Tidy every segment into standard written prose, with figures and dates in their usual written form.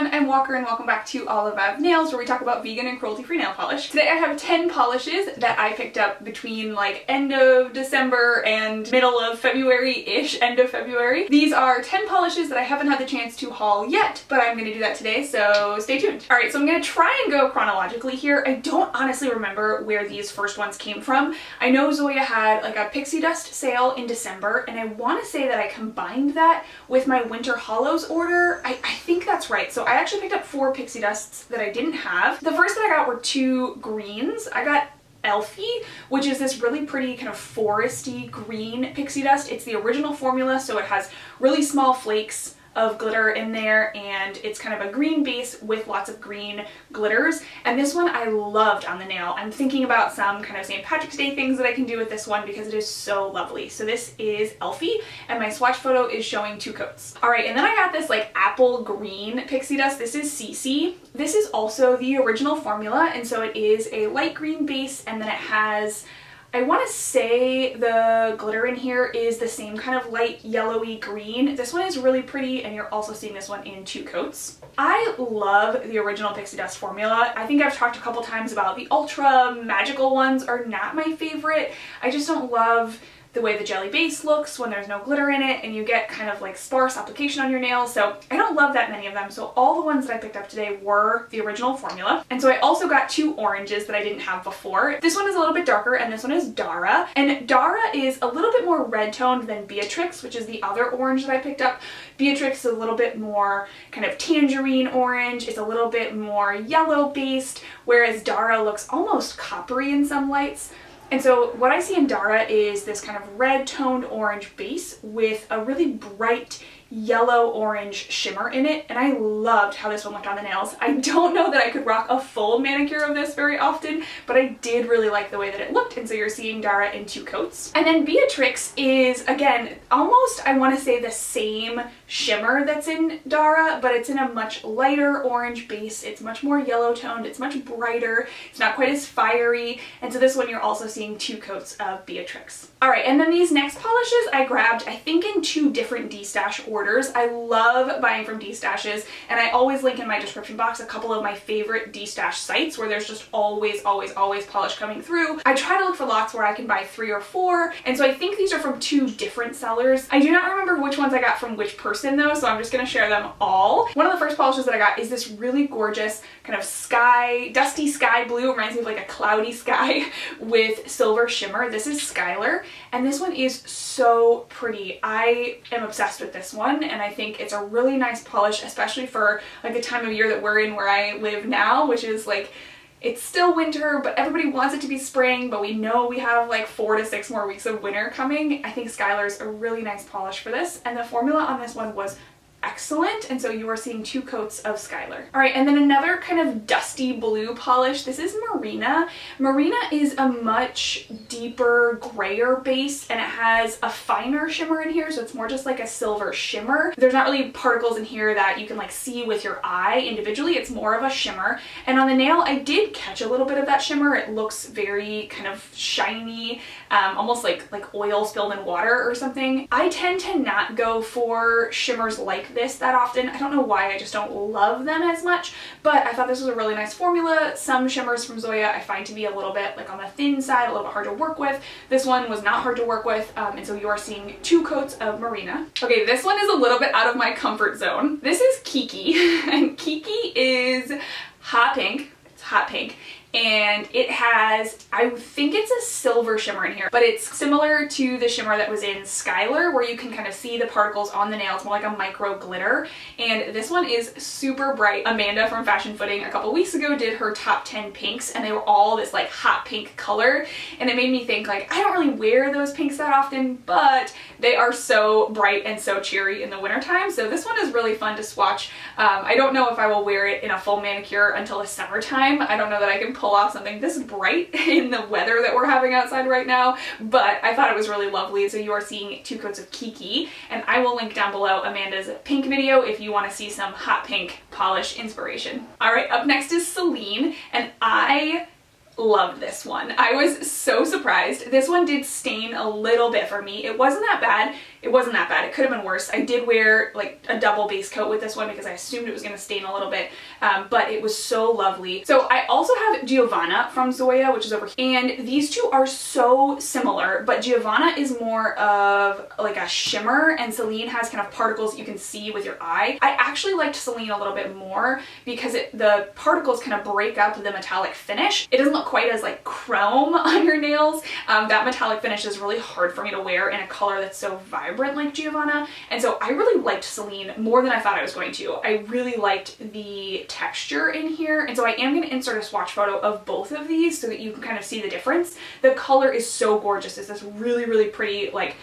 everyone, I'm Walker and welcome back to All About Nails, where we talk about vegan and cruelty-free nail polish. Today I have 10 polishes that I picked up between like end of December and middle of February-ish, end of February. These are 10 polishes that I haven't had the chance to haul yet, but I'm gonna do that today, so stay tuned. Alright, so I'm gonna try and go chronologically here. I don't honestly remember where these first ones came from. I know Zoya had like a pixie dust sale in December, and I want to say that I combined that with my Winter Hollows order. I think that's right. So I actually picked up 4 pixie dusts that I didn't have. The first that I got were 2 greens. I got Elfie, which is this really pretty kind of foresty green pixie dust. It's the original formula, so it has really small flakes of glitter in there, and it's kind of a green base with lots of green glitters, and this one I loved on the nail. I'm thinking about some kind of St. Patrick's Day things that I can do with this one because it is so lovely. So this is Elfie, and my swatch photo is showing 2 coats. Alright, and then I got this like apple green pixie dust. This is CECE. This is also the original formula, and so it is a light green base, and then it has, I want to say the glitter in here is the same kind of light yellowy green. This one is really pretty, and you're also seeing this one in 2 coats. I love the original pixie dust formula. I think I've talked a couple times about the ultra magical ones are not my favorite. I just don't love the way the jelly base looks when there's no glitter in it and you get kind of like sparse application on your nails, so I don't love that many of them. So all the ones that I picked up today were the original formula. And so I also got 2 oranges that I didn't have before. This one is a little bit darker and this one is DHARA, and DHARA is a little bit more red toned than BEATRIX, which is the other orange that I picked up. BEATRIX is a little bit more kind of tangerine orange. It's a little bit more yellow based, whereas DHARA looks almost coppery in some lights. And so what I see in DHARA is this kind of red toned orange base with a really bright yellow orange shimmer in it, and I loved how this one looked on the nails. I don't know that I could rock a full manicure of this very often, but I did really like the way that it looked, and so you're seeing DHARA in 2 coats. And then BEATRIX is, again, almost, I want to say, the same shimmer that's in DHARA, but it's in a much lighter orange base. It's much more yellow toned, it's much brighter, it's not quite as fiery, and so this one you're also seeing 2 coats of BEATRIX. Alright, and then these next polishes I grabbed, I think, in 2 different destash orders. I love buying from destashes, and I always link in my description box a couple of my favorite destash sites where there's just always polish coming through. I try to look for lots where I can buy 3 or 4, and so I think these are from 2 different sellers. I do not remember which ones I got from which person though, so I'm just going to share them all. One of the first polishes that I got is this really gorgeous kind of dusty sky blue. It reminds me of like a cloudy sky with silver shimmer. This is SKYLAR, and this one is so pretty. I am obsessed with this one, and I think it's a really nice polish, especially for like the time of year that we're in where I live now, which is like, it's still winter, but everybody wants it to be spring, but we know we have like 4 to 6 more weeks of winter coming. I think SKYLAR's a really nice polish for this, and the formula on this one was excellent, and so you are seeing 2 coats of SKYLAR. Alright, and then another kind of dusty blue polish. This is MARINA. MARINA is a much deeper, grayer base, and it has a finer shimmer in here, so it's more just like a silver shimmer. There's not really particles in here that you can like see with your eye individually. It's more of a shimmer, and on the nail I did catch a little bit of that shimmer. It looks very kind of shiny, almost like oil spilled in water or something. I tend to not go for shimmers like this that often. I don't know why, I just don't love them as much, but I thought this was a really nice formula. Some shimmers from Zoya I find to be a little bit like on the thin side, a little bit hard to work with. This one was not hard to work with, and so you are seeing 2 coats of MARINA. Okay, this one is a little bit out of my comfort zone. This is Kiki, and Kiki is hot pink. It's hot pink. And it has, I think it's a silver shimmer in here, but it's similar to the shimmer that was in SKYLAR, where you can kind of see the particles on the nail. It's more like a micro glitter, and this one is super bright. Amanda from Fashion Footing a couple weeks ago did her top 10 pinks, and they were all this like hot pink color, and it made me think like, I don't really wear those pinks that often, but they are so bright and so cheery in the wintertime, so this one is really fun to swatch. I don't know if I will wear it in a full manicure until the summertime. I don't know that I can pull off something this bright in the weather that we're having outside right now, but I thought it was really lovely. So you are seeing 2 coats of Kiki, and I will link down below Amanda's pink video if you want to see some hot pink polish inspiration. Alright, up next is Celine, and I loved this one. I was so surprised. This one did stain a little bit for me. It wasn't that bad. It wasn't that bad. It could have been worse. I did wear like a double base coat with this one because I assumed it was going to stain a little bit, but it was so lovely. So I also have Giovanna from Zoya, which is over here, and these two are so similar, but Giovanna is more of like a shimmer and Celine has kind of particles you can see with your eye. I actually liked Celine a little bit more because the particles kind of break up the metallic finish. It doesn't look quite as like chrome on your nails. That metallic finish is really hard for me to wear in a color that's so vibrant like Giovanna, and so I really liked Celine more than I thought I was going to. I really liked the texture in here, and so I am going to insert a swatch photo of both of these so that you can kind of see the difference. The color is so gorgeous. It's this really, really pretty like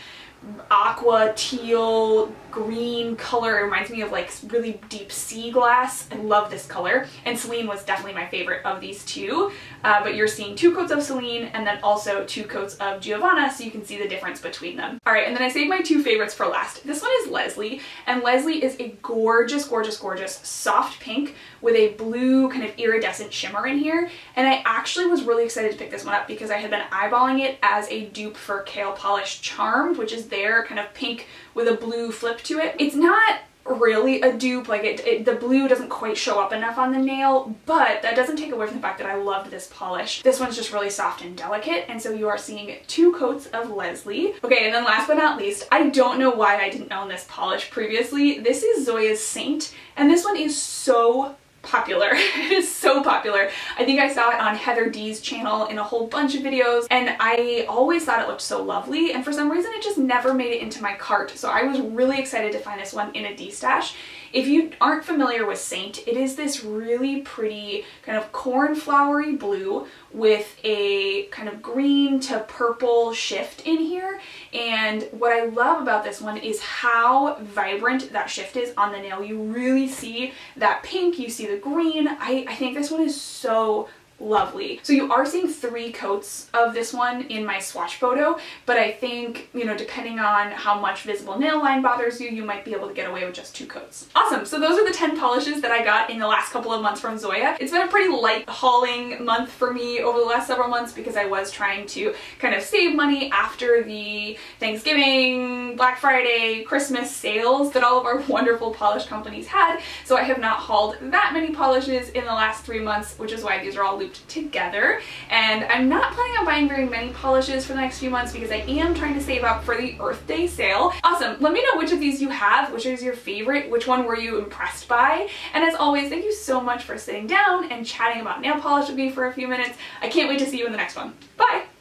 aqua teal green color. It reminds me of like really deep sea glass. I love this color, and Celine was definitely my favorite of these two, but you're seeing 2 coats of Celine and then also 2 coats of Giovanna, so you can see the difference between them. All right, and then I saved my 2 favorites for last. This one is Leslie, and Leslie is a gorgeous, gorgeous, gorgeous soft pink with a blue kind of iridescent shimmer in here, and I actually was really excited to pick this one up because I had been eyeballing it as a dupe for Kale Polish Charmed, which is their kind of pink with a blue flip to it. It's not really a dupe, like the blue doesn't quite show up enough on the nail, but that doesn't take away from the fact that I loved this polish. This one's just really soft and delicate, and so you are seeing 2 coats of Leslie. Okay, and then last but not least, I don't know why I didn't own this polish previously. This is Zoya Saint, and this one is so popular. It is so popular. I think I saw it on Heather D's channel in a whole bunch of videos, and I always thought it looked so lovely, and for some reason it just never made it into my cart, so I was really excited to find this one in a D-stash. If you aren't familiar with Saint, it is this really pretty kind of cornflowery blue with a kind of green to purple shift in here, and what I love about this one is how vibrant that shift is on the nail. You really see that pink, you see the green. I think this one is so lovely. So you are seeing 3 coats of this one in my swatch photo, but I think, you know, depending on how much visible nail line bothers you, you might be able to get away with just 2 coats. Awesome, so those are the 10 polishes that I got in the last couple of months from Zoya. It's been a pretty light hauling month for me over the last several months because I was trying to kind of save money after the Thanksgiving, Black Friday, Christmas sales that all of our wonderful polish companies had, so I have not hauled that many polishes in the last 3 months, which is why these are all looped together, and I'm not planning on buying very many polishes for the next few months because I am trying to save up for the Earth Day sale. Awesome, let me know which of these you have, which is your favorite, which one were you impressed by, and as always, thank you so much for sitting down and chatting about nail polish with me for a few minutes. I can't wait to see you in the next one. Bye!